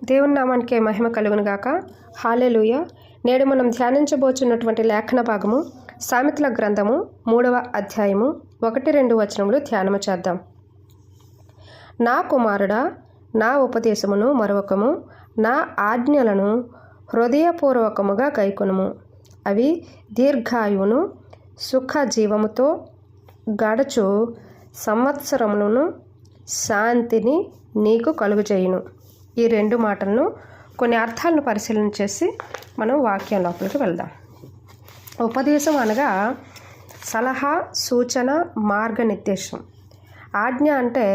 దేవుని నామానికి మహిమ కలుగును గాక. హల్లెలూయా. నేడు మనం ధ్యానించబోచున్నటువంటి లేఖన భాగము సామెతల గ్రంథము 3వ అధ్యాయము 1-2 వచనములు ధ్యానము చేద్దాం. నా కుమారుడా, నా ఉపదేశమును మరొకము, నా ఆజ్ఞలను హృదయపూర్వకముగా గైకొనుము. అవి దీర్ఘాయువును సుఖ జీవముతో గడచు సంవత్సరములను శాంతిని నీకు కలుగజేయును. ఈ రెండు మాటలను కొన్ని అర్థాలను పరిశీలన చేసి మనం వాక్యం లోపలికి వెళ్దాం. ఉపదేశం అనగా సలహా, సూచన, మార్గనిర్దేశం. ఆజ్ఞ అంటే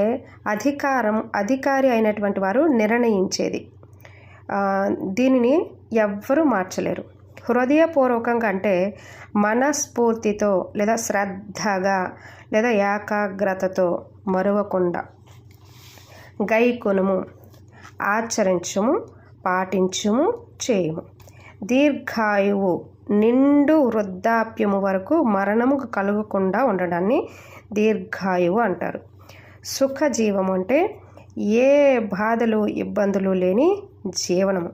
అధికారి అయినటువంటి వారు నిర్ణయించేది. దీనిని ఎవ్వరూ మార్చలేరు. హృదయపూర్వకంగా అంటే మనస్ఫూర్తితో లేదా శ్రద్ధగా లేదా ఏకాగ్రతతో మరువకుండా గైకొనుము, ఆచరించుము, పాటించుము, చేయుము. దీర్ఘాయువు, నిండు వృద్ధాప్యము వరకు మరణము కలుగకుండా ఉండడాన్ని దీర్ఘాయువు అంటారు. సుఖజీవం అంటే ఏ బాధలు ఇబ్బందులు లేని జీవనము.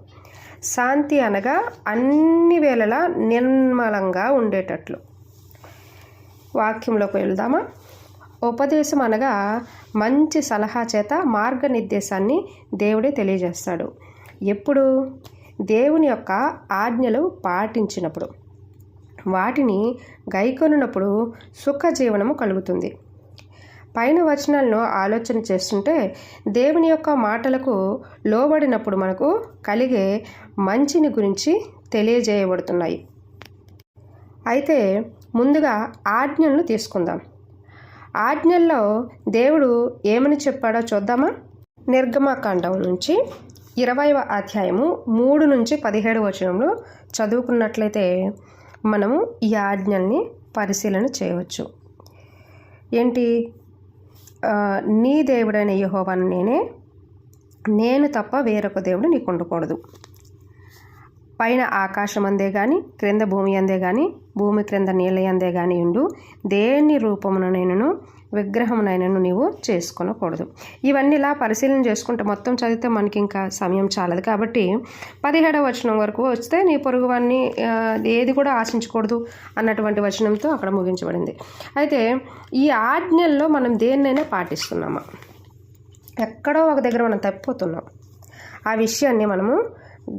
శాంతి అనగా అన్ని వేళలా నిర్మలంగా ఉండేటట్లు. వాక్యంలోకి వెళ్దామా? ఉపదేశం అనగా మంచి సలహా చేత మార్గనిర్దేశాన్ని దేవుడే తెలియజేస్తాడు. ఎప్పుడు? దేవుని యొక్క ఆజ్ఞలు పాటించినప్పుడు, వాటిని గైకొనున్నప్పుడు సుఖజీవనము కలుగుతుంది. పైన వచనాలను ఆలోచన చేస్తుంటే దేవుని యొక్క మాటలకు లోబడినప్పుడు మనకు కలిగే మంచిని గురించి తెలియజేయబడుతున్నాయి. అయితే ముందుగా ఆజ్ఞలను తీసుకుందాం. ఆజ్ఞల్లో దేవుడు ఏమని చెప్పాడో చూద్దామా? నిర్గమకాండం నుంచి 20వ అధ్యాయము 3-17 వచనంలో చదువుకున్నట్లయితే మనము ఈ ఆజ్ఞల్ని పరిశీలన చేయవచ్చు. ఏంటి? నీ దేవుడైన యెహోవాను నేను తప్ప వేరొక దేవుడు నీకు ఉండకూడదు. పైన ఆకాశం అందే కానీ, క్రింద భూమి అందే కానీ, భూమి క్రింద నీళ్ళ అందే కానీ ఉండు, దేని రూపమునైనను విగ్రహమునైనను నీవు చేసుకొనకూడదు. ఇవన్నీ ఇలా పరిశీలన చేసుకుంటే మొత్తం చదివితే మనకి ఇంకా సమయం చాలదు. కాబట్టి 17వ వచనం వరకు వస్తే నీ పొరుగువాన్ని ఏది కూడా ఆశించకూడదు అన్నటువంటి వచనంతో అక్కడ ముగించబడింది. అయితే ఈ ఆజ్ఞల్లో మనం దేన్నైనా పాటిస్తున్నామా? ఎక్కడో ఒక దగ్గర మనం తప్పిపోతున్నాం. ఆ విషయాన్ని మనము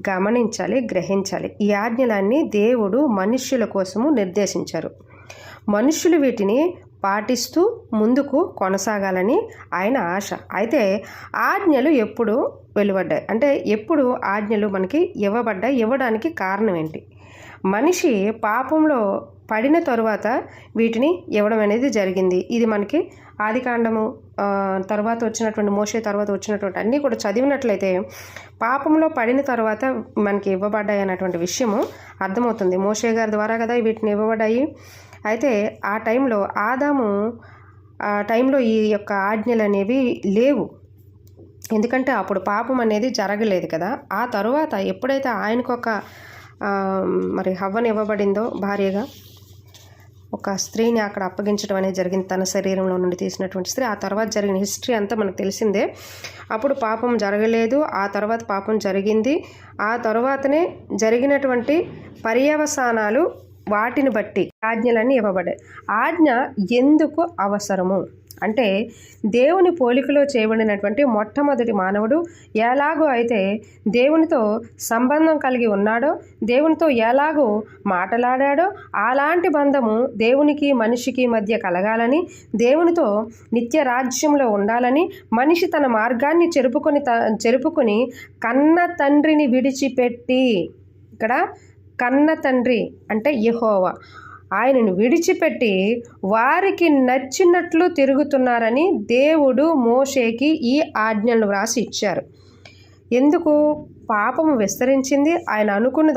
గమనించాలి, గ్రహించాలి. ఈ ఆజ్ఞలన్నీ దేవుడు మనుష్యుల కోసము నిర్దేశించారు. మనుష్యులు వీటిని పాటిస్తూ ముందుకు కొనసాగాలని ఆయన ఆశ. అయితే ఆజ్ఞలు ఎప్పుడు వెలువడ్డాయి అంటే ఎప్పుడు ఆజ్ఞలు మనకి ఇవ్వడానికి కారణం ఏంటి? మనిషి పాపంలో పడిన తరువాత వీటిని ఇవ్వడం అనేది జరిగింది. ఇది మనకి ఆదికాండము తర్వాత వచ్చినటువంటి మోషే తర్వాత వచ్చినటువంటి అన్నీ కూడా చదివినట్లయితే పాపంలో పడిన తర్వాత మనకి ఇవ్వబడ్డాయి అన్నటువంటి విషయము అర్థమవుతుంది. మోషే గారి ద్వారా కదా వీటిని ఇవ్వబడ్డాయి. అయితే ఆ టైంలో ఆదాము టైంలో ఈ యొక్క ఆజ్ఞలు అనేవి లేవు. ఎందుకంటే అప్పుడు పాపం అనేది జరగలేదు కదా. ఆ తరువాత ఎప్పుడైతే ఆయనకు ఒక మరి హవ్వను ఇవ్వబడిందో భార్యగా, ఒక స్త్రీని అక్కడ అప్పగించడం అనేది జరిగింది, తన శరీరంలో నుండి తీసినటువంటి స్త్రీ. ఆ తర్వాత జరిగిన హిస్టరీ అంతా మనకు తెలిసిందే. అప్పుడు పాపం జరగలేదు, ఆ తర్వాత పాపం జరిగింది. ఆ తర్వాతనే జరిగినటువంటి పర్యవసానాలు వాటిని బట్టి ఆజ్ఞలన్నీ ఇవ్వబడ్డాయి. ఆజ్ఞ ఎందుకు అవసరము అంటే దేవుని పోలికలో చేయబడినటువంటి మొట్టమొదటి మానవుడు ఎలాగో అయితే దేవునితో సంబంధం కలిగి ఉన్నాడో, దేవునితో ఎలాగో మాట్లాడాడో అలాంటి బంధము దేవునికి మనిషికి మధ్య కలగాలని, దేవునితో నిత్య రాజ్యంలో ఉండాలని, మనిషి తన మార్గాన్ని చెరుపుకొని కన్న తండ్రిని విడిచిపెట్టి, ఇక్కడ కన్న తండ్రి అంటే యెహోవా, ఆయనను విడిచిపెట్టి వారికి నచ్చినట్లు తిరుగుతున్నారని దేవుడు మోషేకి ఈ ఆజ్ఞలను వ్రాసి ఇచ్చారు. ఎందుకు? పాపము విస్తరించింది. ఆయన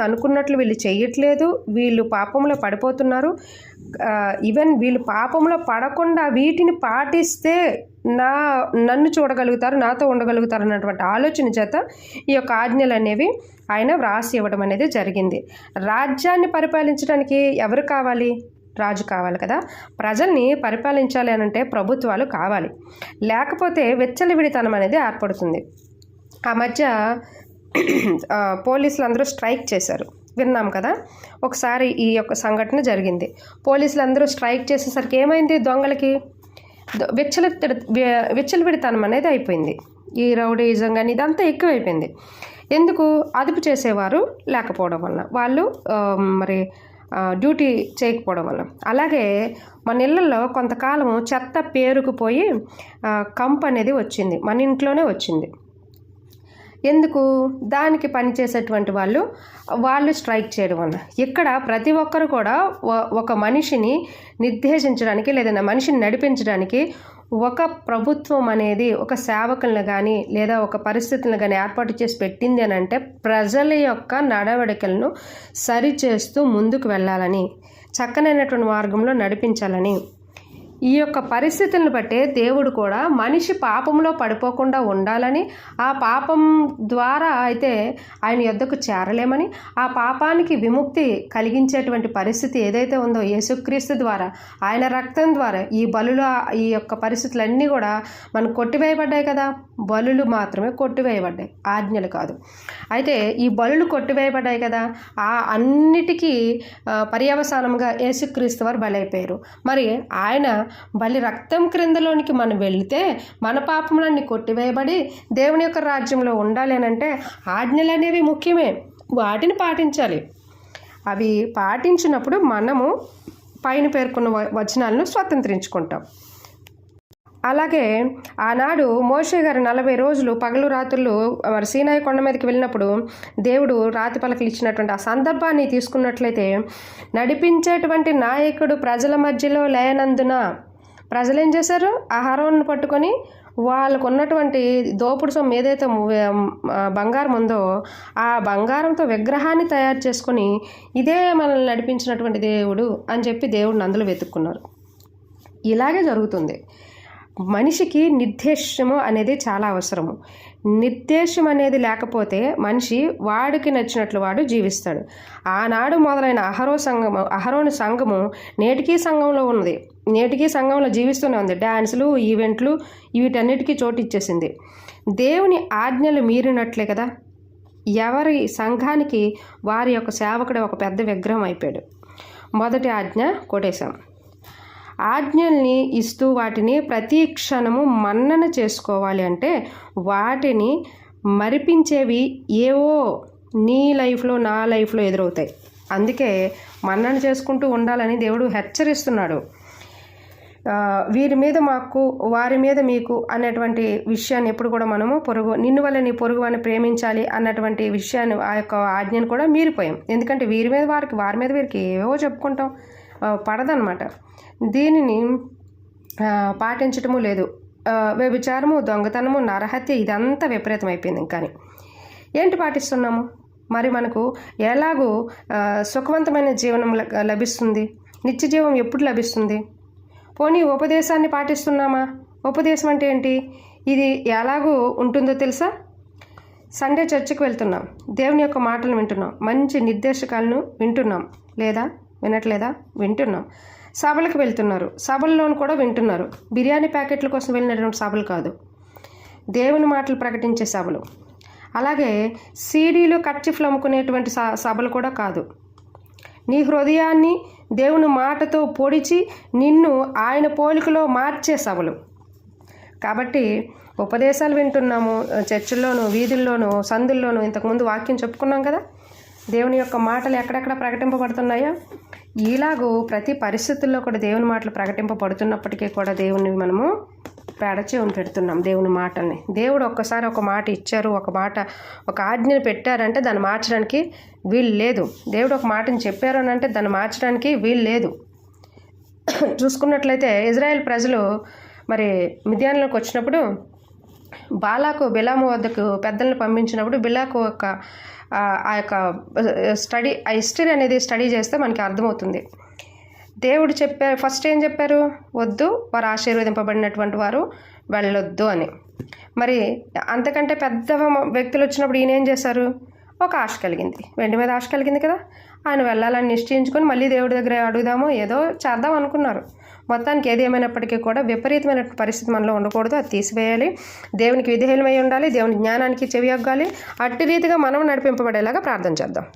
అనుకున్నట్లు వీళ్ళు చేయట్లేదు. వీళ్ళు పాపంలో పడిపోతున్నారు. ఈవెన్ వీళ్ళు పాపంలో పడకుండా వీటిని పాటిస్తే నన్ను చూడగలుగుతారు, నాతో ఉండగలుగుతారు అన్నటువంటి ఆలోచన చేత ఈ యొక్క ఆజ్ఞలు అనేవి ఆయన వ్రాసి ఇవ్వడం అనేది జరిగింది. రాజ్యాన్ని పరిపాలించడానికి ఎవరు కావాలి? రాజు కావాలి కదా. ప్రజల్ని పరిపాలించాలి అనంటే ప్రభుత్వాలు కావాలి. లేకపోతే విచ్చలవిడితనం అనేది ఏర్పడుతుంది. ఆ మధ్య పోలీసులు అందరూ స్ట్రైక్ చేశారు, విన్నాం కదా. ఒకసారి ఈ యొక్క సంఘటన జరిగింది. పోలీసులు అందరూ స్ట్రైక్ చేసేసరికి ఏమైంది, దొంగలకి విచ్చలవిడితనం అనేది అయిపోయింది. ఈ రౌడీజం కానీ ఇదంతా ఎక్కువైపోయింది. ఎందుకు, అదుపు చేసేవారు లేకపోవడం వల్ల, వాళ్ళు మరి డ్యూటీ చేయకపోవడం వల్ల. అలాగే మన ఇళ్ళల్లో కొంతకాలము చెత్త పేరుకుపోయి కంపు అనేది వచ్చింది, మన ఇంట్లోనే వచ్చింది. ఎందుకు, దానికి పనిచేసేటువంటి వాళ్ళు స్ట్రైక్ చేయడం వల్ల. ఇక్కడ ప్రతి ఒక్కరు కూడా ఒక మనిషిని నిర్దేశించడానికి లేదా మనిషిని నడిపించడానికి ఒక ప్రభుత్వం అనేది ఒక సేవకులను కానీ లేదా ఒక పరిస్థితులను కానీ ఏర్పాటు చేసి పెట్టింది అని అంటే ప్రజల యొక్క నడవడికలను సరిచేస్తూ ముందుకు వెళ్ళాలని, చక్కనైనటువంటి మార్గంలో నడిపించాలని. ఈ యొక్క పరిస్థితులను బట్టే దేవుడు కూడా మనిషి పాపంలో పడిపోకుండా ఉండాలని, ఆ పాపం ద్వారా అయితే ఆయన యొద్దకు చేరలేమని, ఆ పాపానికి విముక్తి కలిగించేటువంటి పరిస్థితి ఏదైతే ఉందో యేసుక్రీస్తు ద్వారా, ఆయన రక్తం ద్వారా ఈ బలులు, ఈ యొక్క పరిస్థితులన్నీ కూడా మనకు కొట్టివేయబడ్డాయి కదా. బలులు మాత్రమే కొట్టివేయబడ్డాయి, ఆజ్ఞలు కాదు. అయితే ఈ బలులు కొట్టివేయబడ్డాయి కదా, ఆ అన్నిటికీ పర్యవసానంగా యేసుక్రీస్తు వారు బలైపోయారు. మరి ఆయన బలి రక్తం క్రిందలోనికి మనం వెళితే మన పాపములన్నీ కొట్టివేయబడి దేవుని యొక్క రాజ్యంలో ఉండాలి అని అంటే ఆజ్ఞలు అనేవి ముఖ్యమే, వాటిని పాటించాలి. అవి పాటించినప్పుడు మనము పైన పేర్కొన్న వచనాలను స్వతంత్రించుకుంటాం. అలాగే ఆనాడు మోషే గారు 40 రోజులు పగలు రాత్రులు మరి సీనాయి కొండ మీదకి వెళ్ళినప్పుడు దేవుడు రాతి పలకలు ఇచ్చినటువంటి ఆ సందర్భాన్ని తీసుకున్నట్లయితే, నడిపించేటువంటి నాయకుడు ప్రజల మధ్యలో లేనందున ప్రజలు ఏం చేశారు, అహరోను పట్టుకొని వాళ్ళకు ఉన్నటువంటి దోపుడు సొమ్ము ఏదైతే బంగారం ఉందో ఆ బంగారంతో విగ్రహాన్ని తయారు చేసుకొని ఇదే మనల్ని నడిపించినటువంటి దేవుడు అని చెప్పి దేవుడిని అందులో వెతుక్కున్నారు. ఇలాగే జరుగుతుంది. మనిషికి నిర్దేశము అనేది చాలా అవసరము. నిర్దేశం అనేది లేకపోతే మనిషి వాడికి నచ్చినట్లు వాడు జీవిస్తాడు. ఆనాడు మొదలైన అహరోను సంఘము నేటికీ సంఘంలో ఉన్నది, నేటికీ సంఘంలో జీవిస్తూనే ఉంది. డ్యాన్సులు, ఈవెంట్లు వీటన్నిటికీ చోటు ఇచ్చేసింది. దేవుని ఆజ్ఞలు మీరినట్లే కదా ఎవరి సంఘానికి వారి యొక్క సేవకుడు ఒక పెద్ద విగ్రహం అయిపోయాడు. మొదటి ఆజ్ఞ కొట్టేశాం. ఆజ్ఞల్ని ఇస్తూ వాటిని ప్రతి క్షణము మన్నన చేసుకోవాలి అంటే వాటిని మరిపించేవి ఏవో నీ లైఫ్లో నా లైఫ్లో ఎదురవుతాయి. అందుకే మన్నన చేసుకుంటూ ఉండాలని దేవుడు హెచ్చరిస్తున్నాడు. వీరి మీద మాకు వారి మీద మీకు అనేటువంటి విషయాన్ని ఎప్పుడు కూడా మనము నిన్ను వల్ల నీ పొరుగు అని ప్రేమించాలి అన్నటువంటి విషయాన్ని, ఆ యొక్క ఆజ్ఞను కూడా మీరిపోయాం. ఎందుకంటే వీరి మీద వారి మీద వీరికి ఏవో చెప్పుకుంటాం, పడదనమాట. దీనిని పాటించటము లేదు. వ్యభిచారము, దొంగతనము, నరహత్య ఇదంతా విపరీతం అయిపోయింది. కానీ ఏంటి పాటిస్తున్నాము? మరి మనకు ఎలాగూ సుఖవంతమైన జీవనం లభిస్తుంది, నిత్య జీవం ఎప్పుడు లభిస్తుంది? పోనీ ఉపదేశాన్ని పాటిస్తున్నామా? ఉపదేశం అంటే ఏంటి? ఇది ఎలాగూ ఉంటుందో తెలుసా? సండే చర్చికి వెళ్తున్నాం, దేవుని యొక్క మాటలు వింటున్నాం, మంచి నిర్దేశకాలను వింటున్నాం లేదా వినట్లేదా? వింటున్నాం. సభలకు వెళ్తున్నారు, సభల్లోనూ కూడా వింటున్నారు. బిర్యానీ ప్యాకెట్ల కోసం వెళ్ళినటువంటి సభలు కాదు, దేవుని మాటలు ప్రకటించే సభలు. అలాగే సీడీలు, కర్చీఫ్లు అమ్ముకునేటువంటి సభలు కూడా కాదు. నీ హృదయాన్ని దేవుని మాటతో పొడిచి నిన్ను ఆయన పోలికలో మార్చే సభలు. కాబట్టి ఉపదేశాలు వింటున్నాము, చర్చిల్లోనూ, వీధుల్లోనూ, సందుల్లోనూ. ఇంతకుముందు వాక్యం చెప్పుకున్నాం కదా, దేవుని యొక్క మాటలు ఎక్కడెక్కడ ప్రకటింపబడుతున్నాయో ఇలాగూ ప్రతి పరిస్థితుల్లో కూడా దేవుని మాటలు ప్రకటింపబడుతున్నప్పటికీ కూడా దేవుని మనము పెడచెవిన పెడుతున్నాం. దేవుని మాటల్ని దేవుడు ఒక్కసారి ఒక మాట ఇచ్చారు, ఒక ఆజ్ఞను పెట్టారంటే దాన్ని మార్చడానికి వీలు లేదు. దేవుడు ఒక మాటని చెప్పారు అని అంటే దాన్ని మార్చడానికి వీలు లేదు. చూసుకున్నట్లయితే ఇజ్రాయెల్ ప్రజలు మరి మిద్యానులోకి వచ్చినప్పుడు బాలాకు బిలాము వద్దకు పెద్దలను పంపించినప్పుడు బిలాకు ఆ యొక్క హిస్టరీ అనేది స్టడీ చేస్తే మనకి అర్థమవుతుంది. దేవుడు చెప్పారు, ఫస్ట్ ఏం చెప్పారు? వద్దు, వారు ఆశీర్వదింపబడినటువంటి వారు వెళ్ళొద్దు అని. మరి అంతకంటే పెద్ద వ్యక్తులు వచ్చినప్పుడు ఈయన ఏం చేశారు? ఒక ఆశ కలిగింది, వెండి మీద ఆశ కలిగింది కదా, ఆయన వెళ్ళాలని నిశ్చయించుకొని మళ్ళీ దేవుడి దగ్గర అడుగుదామో ఏదో చేద్దాం అనుకున్నారు. మొత్తానికి ఏది ఏమైనప్పటికీ కూడా విపరీతమైన పరిస్థితి మనలో ఉండకూడదు, అది తీసివేయాలి. దేవునికి విధేయులమై ఉండాలి, దేవుని జ్ఞానానికి చెవియొగ్గాలి. అట్టి రీతిగా మనం నడిపింపబడేలాగా ప్రార్థన చేద్దాం.